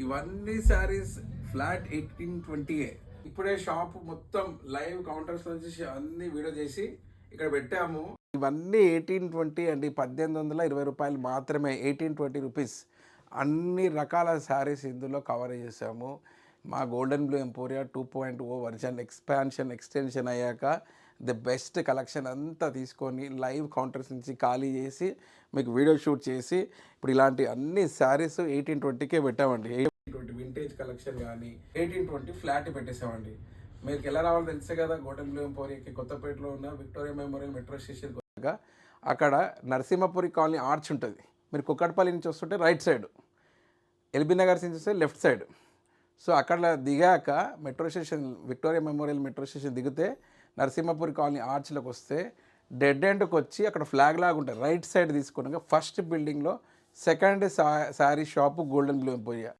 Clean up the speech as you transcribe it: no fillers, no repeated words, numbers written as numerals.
ఇవన్నీ శారీస్ ఫ్లాట్ 1820. ఇప్పుడే షాప్ మొత్తం లైవ్ కౌంటర్స్ నుంచి అన్ని వీడియో చేసి ఇక్కడ పెట్టాము. ఇవన్నీ 1820 అండి, 1820 మాత్రమే. 1820 రూపీస్. అన్ని రకాల శారీస్ ఇందులో కవర్ చేసాము. మా golden blue emporia 2.0 version extension అయ్యాక ది బెస్ట్ కలెక్షన్ అంతా తీసుకొని లైవ్ కౌంటర్స్ నుంచి ఖాళీ చేసి మీకు వీడియో షూట్ చేసి ఇప్పుడు ఇలాంటి అన్ని శారీస్ 1820కే పెట్టామండి. 1820 వింటేజ్ కలెక్షన్ కానీ 1820 ఫ్లాట్ పెట్టేసామండి. మీకు ఎలా రావాలో తెలుసే కదా. గోల్డెన్ బ్లూ ఎంపోరియాకి కొత్తపేటలో ఉన్న విక్టోరియా మెమోరియల్ మెట్రో స్టేషన్ అక్కడ నరసింహపురి కాలనీ ఆర్చ్ ఉంటుంది. మీరు కుక్కట్పల్లి నుంచి వస్తుంటే రైట్ సైడ్, ఎల్బీ నగర్ నుంచి వస్తే లెఫ్ట్ సైడ్. సో అక్కడ దిగాక metro station, Victoria memorial metro station దిగితే నరసింహపురి కాలనీ ఆర్చ్లోకి వస్తే డెడ్ ఎండ్కి వచ్చి అక్కడ ఫ్లాగ్ లాగా ఉంటుంది. రైట్ సైడ్ తీసుకున్నాక ఫస్ట్ బిల్డింగ్లో second sari shop golden blue emporia.